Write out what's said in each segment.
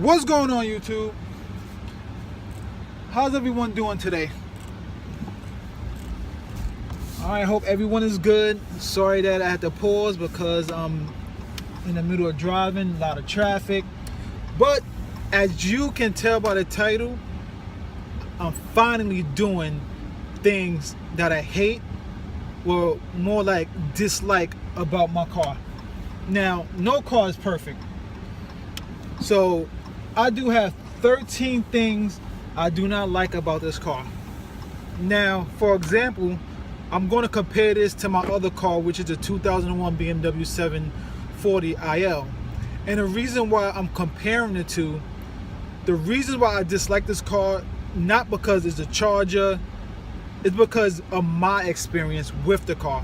What's going on, YouTube? How's everyone doing today? I hope everyone is good. Sorry that I had to pause because I'm in the middle of driving, a lot of traffic. But as you can tell by the title, I'm finally doing things that I hate, or more like dislike about my car. Now, no car is perfect. So I do have 13 things I do not like about this car. Now, for example, I'm going to compare this to my other car, which is a 2001 BMW 740 IL. And the reason why I'm comparing the two, the reason why I dislike this car, not because it's a Charger, it's because of my experience with the car.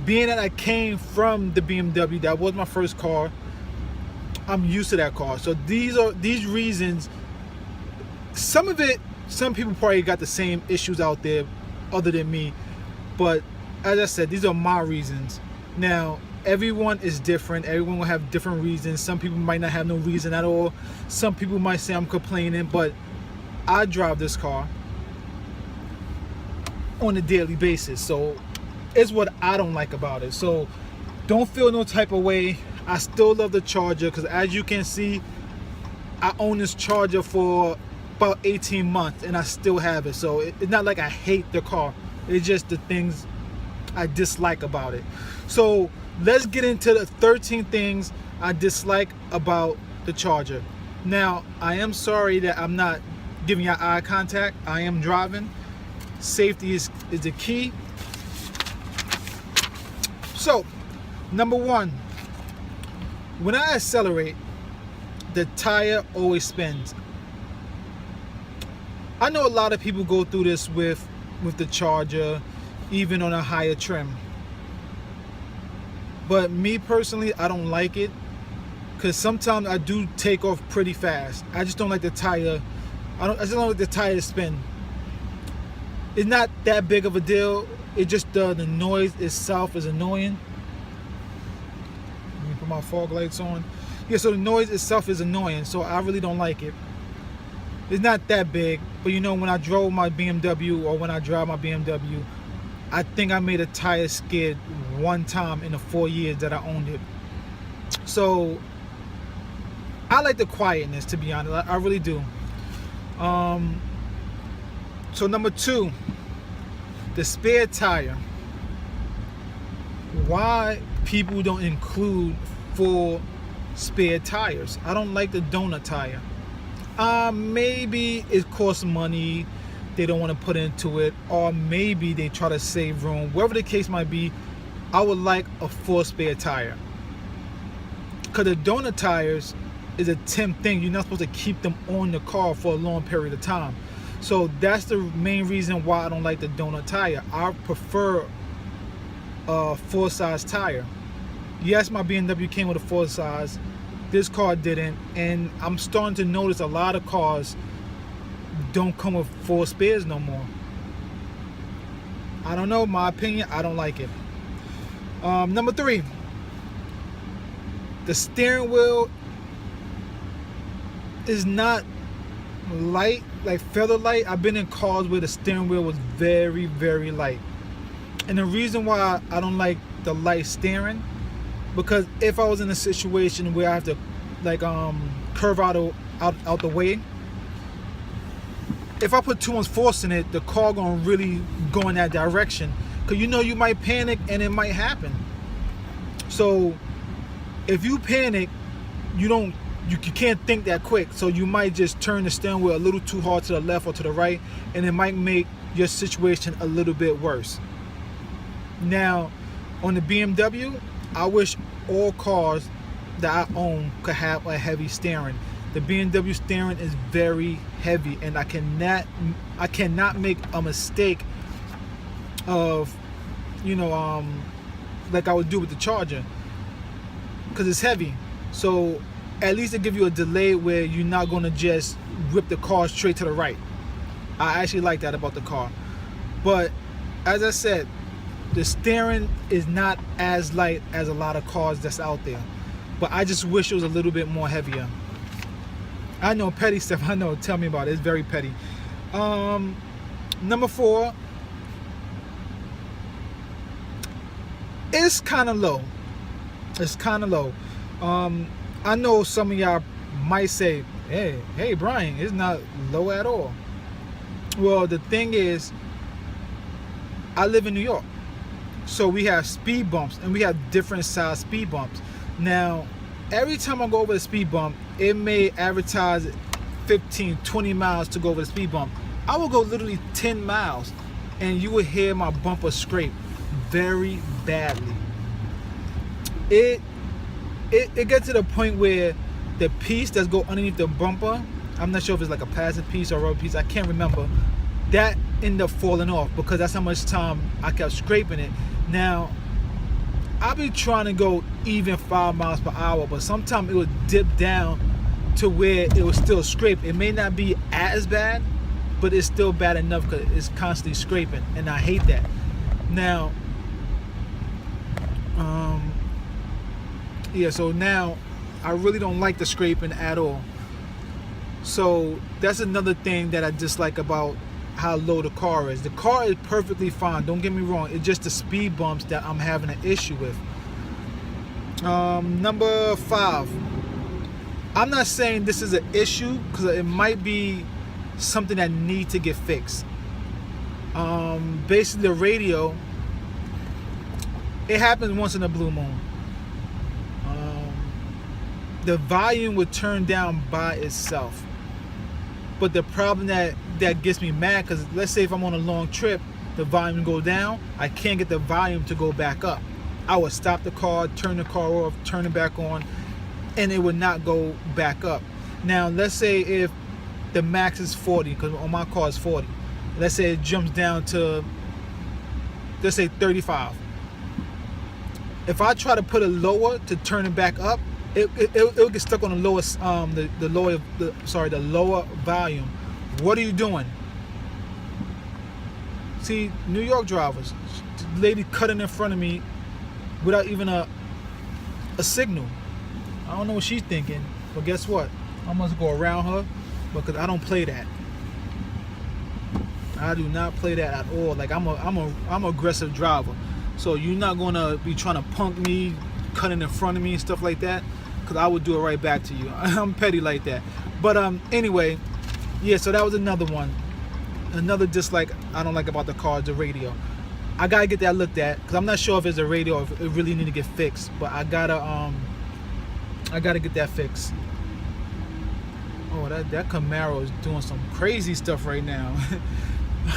Being that I came from the BMW, that was my first car, I'm used to that car. So these reasons, some of it, some people probably got the same issues out there other than me, but as I said, these are my reasons. Now, everyone is different. Everyone will have different reasons. Some people might not have no reason at all. Some people might say I'm complaining, but I drive this car on a daily basis, so it's what I don't like about it. So don't feel no type of way. I still love the Charger because, as you can see, I own this Charger for about 18 months and I still have it. So it's not like I hate the car. It's just the things I dislike about it. So let's get into the 13 things I dislike about the Charger. Now, I am sorry that I'm not giving you eye contact. I am driving. Safety is the key. So, number one, when I accelerate, the tire always spins. I know a lot of people go through this with the Charger, even on a higher trim. But me personally, I don't like it because sometimes I do take off pretty fast. I just don't like the tire. I just don't like the tire to spin. It's not that big of a deal. It just the noise itself is annoying. Let me put my fog lights on. Yeah, so the noise itself is annoying, so I really don't like it. It's not that big, but you know, when I drove my BMW, or when I drive my BMW, I think I made a tire skid one time in the 4 years that I owned it. So I like the quietness, to be honest. I really do. So number two, the spare tire. Why people don't include full spare tires? I don't like the donut tire. Maybe it costs money, they don't want to put into it, or maybe they try to save room. Whatever the case might be, I would like a full spare tire. Because the donut tires is a temp thing. You're not supposed to keep them on the car for a long period of time. So that's the main reason why I don't like the donut tire. I prefer a full size tire. Yes, my BMW came with a full size. This car didn't, and I'm starting to notice a lot of cars don't come with full spares no more. I don't know, my opinion, I don't like it. Number three, the steering wheel is not light, like feather light. I've been in cars where the steering wheel was very, very light. And the reason why I don't like the light steering, because if I was in a situation where I have to like curve out the way, if I put too much force in it, the car gonna really go in that direction. Cause you know, you might panic and it might happen. So if you panic, you can't think that quick. So you might just turn the steering wheel a little too hard to the left or to the right, and it might make your situation a little bit worse. Now, on the BMW, I wish all cars that I own could have a heavy steering. The BMW steering is very heavy, and I cannot make a mistake of, you know, like I would do with the Charger, because it's heavy. So at least it give you a delay where you're not gonna just whip the car straight to the right. I actually like that about the car. But as I said, the steering is not as light as a lot of cars that's out there, but I just wish it was a little bit more heavier. I know, petty stuff. I know. Tell me about it. It's very petty. Number 4. It's kind of low. It's kind of low. I know some of y'all might say, hey, Brian, it's not low at all. Well, the thing is, I live in New York. So we have speed bumps, and we have different size speed bumps. Now, every time I go over the speed bump, it may advertise 15, 20 miles to go over the speed bump. I will go literally 10 miles, and you will hear my bumper scrape very badly. It gets to the point where the piece that's go underneath the bumper, I'm not sure if it's like a plastic piece or a rubber piece, I can't remember, that ended up falling off because that's how much time I kept scraping it. Now, I'll be trying to go even 5 miles per hour, but sometimes it would dip down to where it was still scrape. It may not be as bad, but it's still bad enough because it's constantly scraping, and I hate that. Now, so now I really don't like the scraping at all. So that's another thing that I dislike about how low the car is. The car is perfectly fine, don't get me wrong. It's just the speed bumps that I'm having an issue with. Number 5. I'm not saying this is an issue because it might be something that needs to get fixed. Basically the radio, it happens once in a blue moon. The volume would turn down by itself. But the problem that gets me mad, because let's say if I'm on a long trip, the volume go down, I can't get the volume to go back up. I would stop the car, turn the car off, turn it back on, and it would not go back up. Now, let's say if the max is 40, because on my car is 40. Let's say it jumps down to, let's say 35. If I try to put it lower to turn it back up, it'll get stuck on the lowest, the lower volume. What are you doing? See, New York drivers, the lady cutting in front of me without even a signal. I don't know what she's thinking, but guess what? I must go around her because I don't play that. I do not play that at all. Like I'm an aggressive driver, so you're not gonna be trying to punk me, cutting in front of me and stuff like that, because I would do it right back to you. I'm petty like that. But anyway, yeah, so that was another one. Another dislike I don't like about the car is the radio. I gotta get that looked at because I'm not sure if it's a radio or if it really need to get fixed. But I gotta get that fixed. Oh, that Camaro is doing some crazy stuff right now.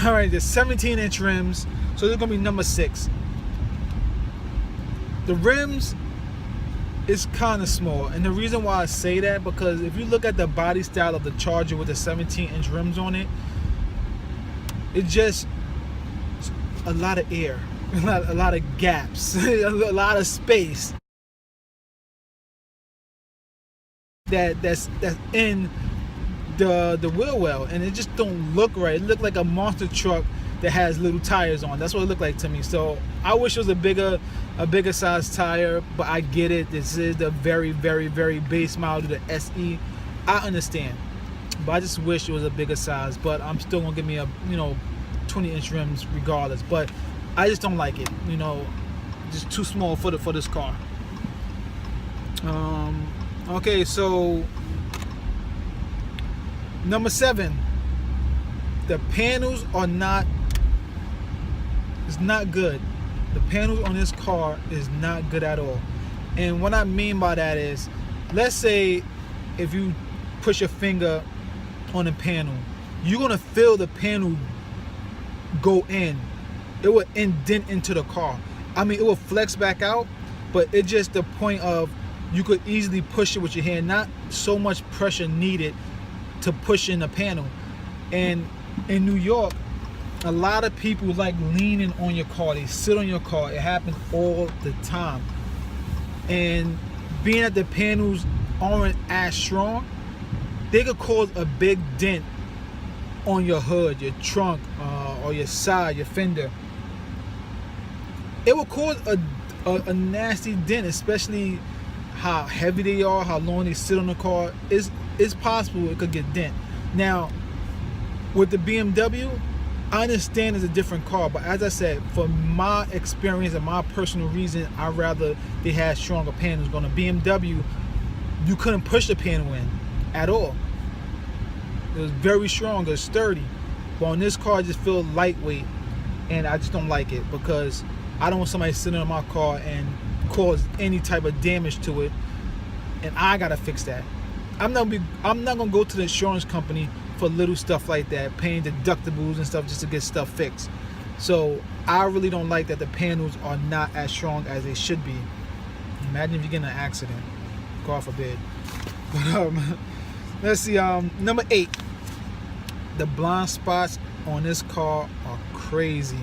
All right, there's 17-inch rims, so they're gonna be number 6. The rims is kind of small, and the reason why I say that, because if you look at the body style of the Charger with the 17-inch rims on it, it's just a lot of air, a lot of gaps, a lot of space that's in the wheel well, and it just don't look right. It looked like a monster truck that has little tires on. That's what it looked like to me. So I wish it was a bigger size tire, but I get it. This is the very, very, very base model, the SE. I understand, but I just wish it was a bigger size. But I'm still gonna give me a 20-inch rims regardless. But I just don't like it. Just too small for this car. Okay, so number 7, the panels are not. It's not good. The panels on this car is not good at all. And what I mean by that is, let's say if you push your finger on the panel, you're gonna feel the panel go in. It will indent into the car. I mean, it will flex back out, but it's just the point of you could easily push it with your hand. Not so much pressure needed to push in the panel. And in New York, a lot of people like leaning on your car. They sit on your car. It happens all the time. And being that the panels aren't as strong, they could cause a big dent on your hood, your trunk, or your side, your fender. It will cause a nasty dent, especially how heavy they are, how long they sit on the car, it's possible it could get dent. Now, with the BMW, I understand it's a different car, but as I said, for my experience and my personal reason, I'd rather they had stronger panels. On a BMW, you couldn't push the panel in at all. It was very strong, it was sturdy. But on this car, I just feel lightweight, and I just don't like it because I don't want somebody sitting in my car and cause any type of damage to it, and I gotta fix that. I'm not gonna go to the insurance company for little stuff like that, paying deductibles and stuff just to get stuff fixed. So I really don't like that the panels are not as strong as they should be. Imagine if you get in an accident, God forbid. But let's see, number 8. The blind spots on this car are crazy,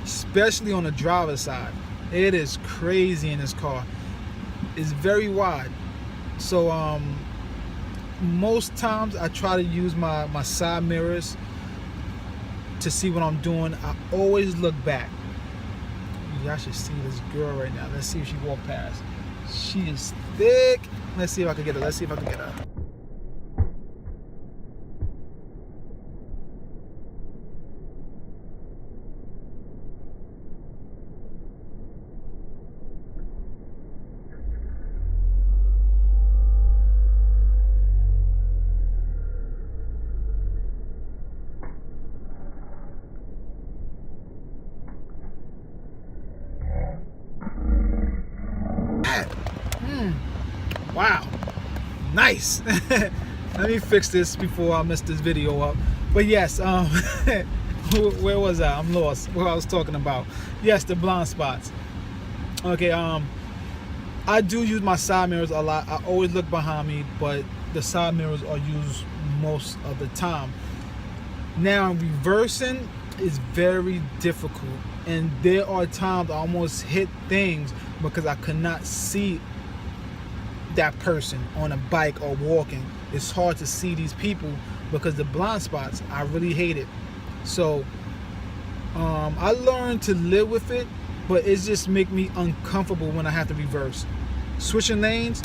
especially on the driver's side. It is crazy in this car. It's very wide. So most times I try to use my side mirrors to see what I'm doing. I always look back. Y'all should see this girl right now. Let's see if she walked past. She is thick. Let's see if I can get her. Let's see if I can get her. Wow, nice. Let me fix this before I mess this video up. But yes, where was I? I'm lost. What I was talking about. Yes, the blind spots. Okay, I do use my side mirrors a lot. I always look behind me, but the side mirrors are used most of the time. Now, reversing is very difficult, and there are times I almost hit things because I could not see that person on a bike or walking. It's hard to see these people because the blind spots, I really hate it. So I learned to live with it, but it just make me uncomfortable when I have to reverse. Switching lanes,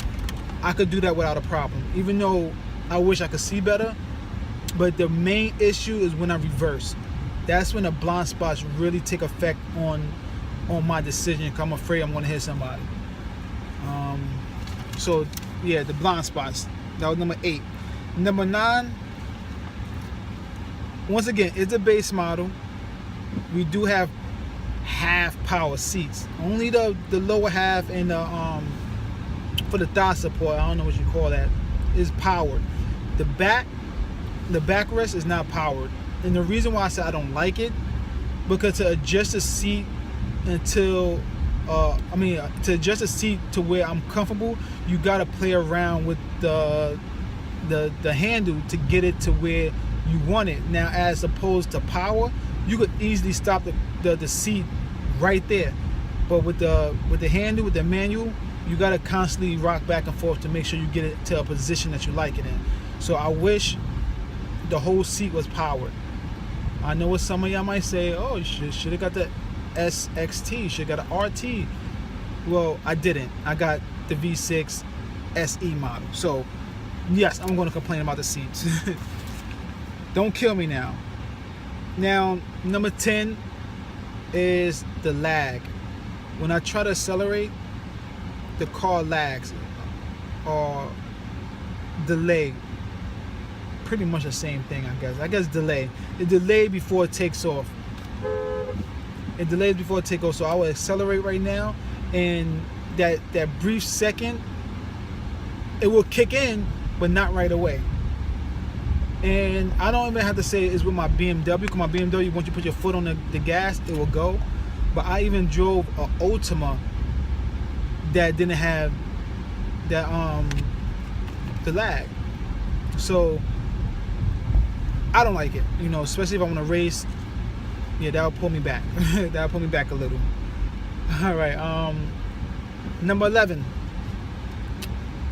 I could do that without a problem, even though I wish I could see better. But the main issue is when I reverse. That's when the blind spots really take effect on my decision, because I'm afraid I'm going to hit somebody. So yeah, the blind spots. That was number 8. Number 9, once again, it's a base model. We do have half power seats. Only the lower half and the for the thigh support, I don't know what you call that, is powered. The backrest is not powered. And the reason why I said I don't like it, because to adjust the seat until to adjust the seat to where I'm comfortable, you gotta play around with the handle to get it to where you want it. Now, as opposed to power, you could easily stop the seat right there. But with the handle, with the manual, you gotta constantly rock back and forth to make sure you get it to a position that you like it in. So I wish the whole seat was powered. I know what some of y'all might say, oh, you should have got the SXT, should have got an RT. Well, I didn't. I got the V6 SE model. So yes, I'm going to complain about the seats. Don't kill me now. Now, number 10 is the lag. When I try to accelerate, the car lags or delay. Pretty much the same thing, I guess. I guess delay. It delayed before it takes off. It delays before it takes off. So I will accelerate right now, and that brief second, it will kick in, but not right away. And I don't even have to say it's with my BMW, because my BMW, once you put your foot on the gas, it will go. But I even drove an Ultima that didn't have that the lag. So I don't like it, you know, especially if I want to race. Yeah, that'll pull me back. That'll pull me back a little. All right, number 11,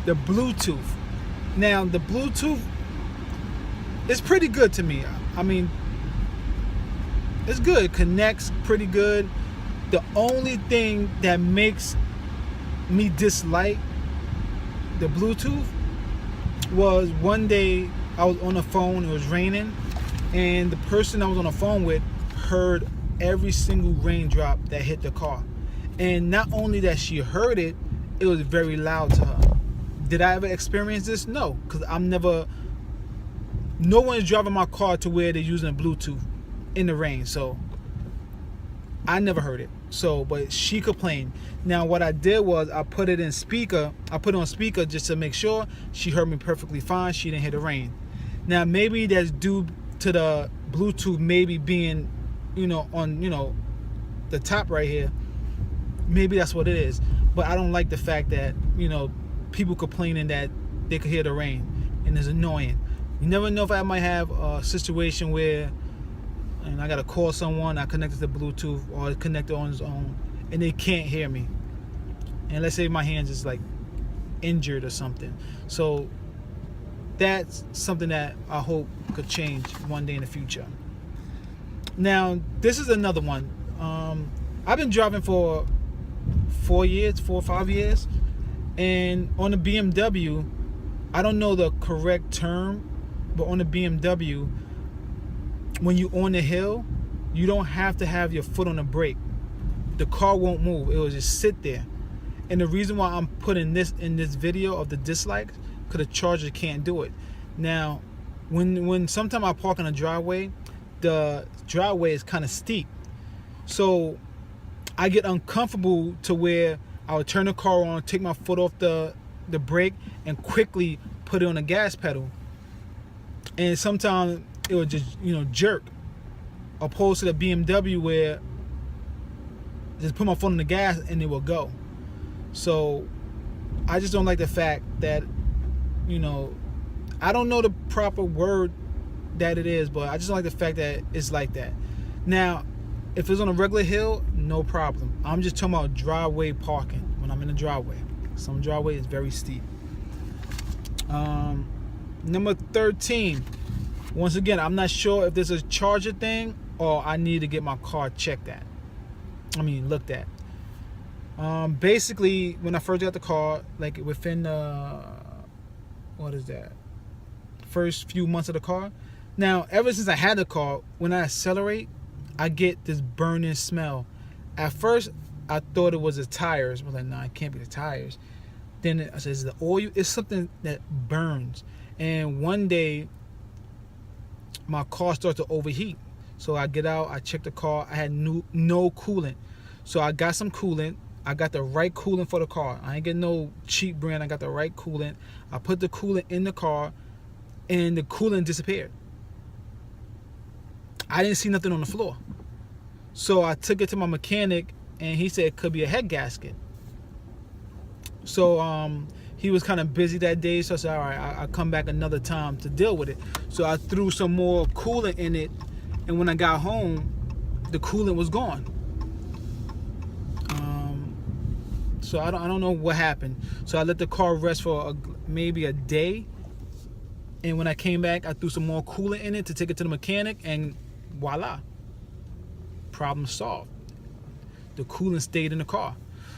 the Bluetooth. Now, the Bluetooth is pretty good to me. I mean, it's good. It connects pretty good. The only thing that makes me dislike the Bluetooth was one day I was on the phone, it was raining, and the person I was on the phone with heard every single raindrop that hit the car. And not only that she heard it, it was very loud to her. Did I ever experience this? No, because no one is driving my car to where they're using Bluetooth in the rain, so I never heard it. So, but she complained. Now, what I did was I put it on speaker just to make sure she heard me perfectly fine. She didn't hear the rain. Now, maybe that's due to the Bluetooth maybe being, on, the top right here. Maybe that's what it is. But I don't like the fact that, people complaining that they could hear the rain, and it's annoying. You never know if I might have a situation where and I gotta call someone, I connect it to Bluetooth or connect it on its own, and they can't hear me. And let's say my hands is like injured or something. So that's something that I hope could change one day in the future. Now, this is another one. I've been driving for 4 or 5 years, and on the BMW, I don't know the correct term, but on the BMW, when you're on the hill, you don't have to have your foot on the brake. The car won't move. It will just sit there. And the reason why I'm putting this in this video of the dislikes, because the Charger can't do it. Now, when sometimes I park in a driveway, the driveway is kind of steep. So I get uncomfortable to where I would turn the car on, take my foot off the brake, and quickly put it on the gas pedal. And sometimes it would just, jerk. Opposed to the BMW where just put my foot on the gas and it will go. So I just don't like the fact that, I don't know the proper word that it is, but I just don't like the fact that it's like that. Now, if it's on a regular hill, no problem. I'm just talking about driveway parking when I'm in the driveway. Some driveway is very steep. Number 13. Once again, I'm not sure if this is a Charger thing or I need to get my car looked at. Basically, when I first got the car, like within first few months of the car. Now, ever since I had the car, when I accelerate, I get this burning smell. At first, I thought it was the tires. I was like, nah, it can't be the tires. Then I said, it's the oil. It's something that burns. And one day, my car started to overheat. So I get out, I check the car. I had no coolant. So I got some coolant. I got the right coolant for the car. I ain't get no cheap brand. I got the right coolant. I put the coolant in the car, and the coolant disappeared. I didn't see nothing on the floor. So I took it to my mechanic, and he said it could be a head gasket. So he was kind of busy that day, so I said, all right, I'll come back another time to deal with it. So I threw some more coolant in it, and when I got home, the coolant was gone. So I don't know what happened. So I let the car rest for maybe a day, and when I came back, I threw some more coolant in it to take it to the mechanic, and voila, problem solved. The coolant stayed in the car.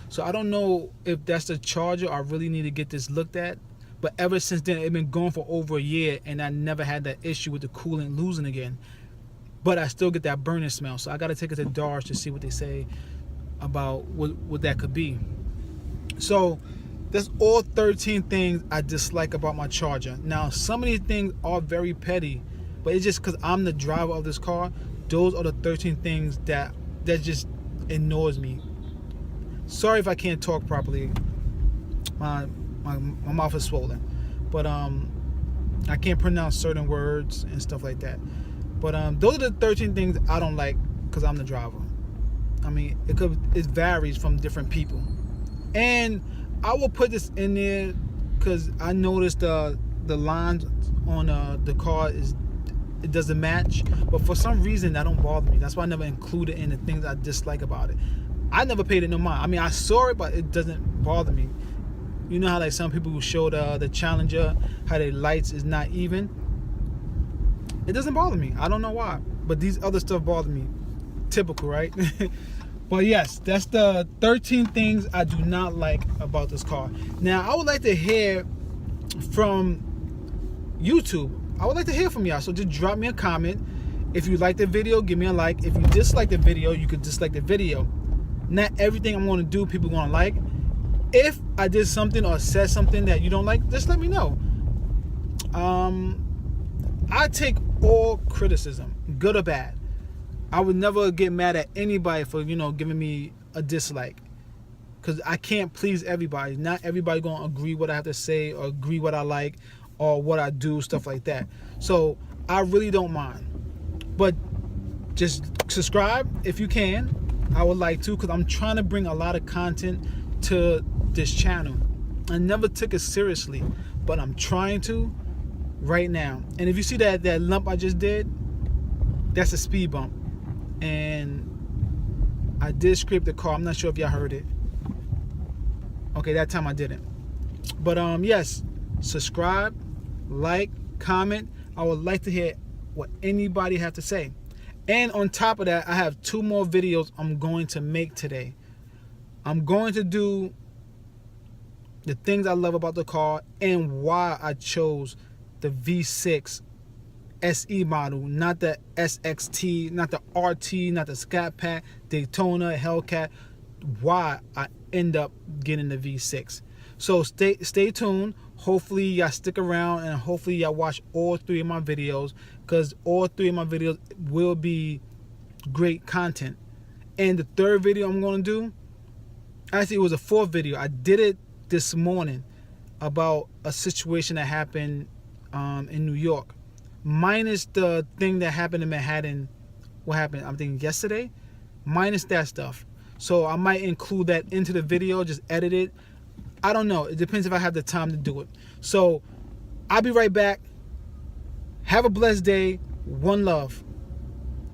So I don't know if that's the Charger. I really need to get this looked at. But ever since then, it's been going for over a year, and I never had that issue with the coolant losing again. But I still get that burning smell. So I got to take it to Dodge to see what they say about what that could be. So that's all 13 things I dislike about my Charger. Now, some of these things are very petty, but it's just because I'm the driver of this car. Those are the 13 things that just annoys me. Sorry if I can't talk properly. My mouth is swollen, but I can't pronounce certain words and stuff like that. But those are the 13 things I don't like because I'm the driver. I mean, it varies from different people, and I will put this in there because I noticed the lines on the car it doesn't match, but for some reason that don't bother me. That's why I never include it in the things I dislike about it. I never paid it no mind. I mean, I saw it, but it doesn't bother me. You know how like some people who show the Challenger, how their lights is not even? It doesn't bother me. I don't know why. But these other stuff bother me. Typical, right? But yes, that's the 13 things I do not like about this car. Now, I would like to hear from YouTube. I would like to hear from y'all. So just drop me a comment. If you like the video, give me a like. If you dislike the video, you could dislike the video. Not everything I'm going to do, people going to like. If I did something or said something that you don't like, just let me know. I take all criticism, good or bad. I would never get mad at anybody for, giving me a dislike. Because I can't please everybody. Not everybody going to agree what I have to say or agree what I like or what I do, stuff like that. So I really don't mind. But just subscribe if you can. I would like to, because I'm trying to bring a lot of content to this channel. I never took it seriously, but I'm trying to right now. And if you see that lump I just did, that's a speed bump. And I did scrape the car. I'm not sure if y'all heard it. Okay, that time I didn't. But yes, subscribe, like, comment. I would like to hear what anybody have to say. And on top of that, I have 2 more videos I'm going to make today. I'm going to do the things I love about the car and why I chose the V6 SE model, not the SXT, not the RT, not the Scat Pack, Daytona, Hellcat. Why I end up getting the V6. So stay tuned. Hopefully y'all stick around, and hopefully y'all watch all 3 of my videos, because all 3 of my videos will be great content. And the 3rd video I'm going to do, actually it was a 4th video. I did it this morning about a situation that happened in New York, minus the thing that happened in Manhattan. What happened, I'm thinking yesterday, minus that stuff. So I might include that into the video, just edit it. I don't know. It depends if I have the time to do it. So I'll be right back. Have a blessed day. One love.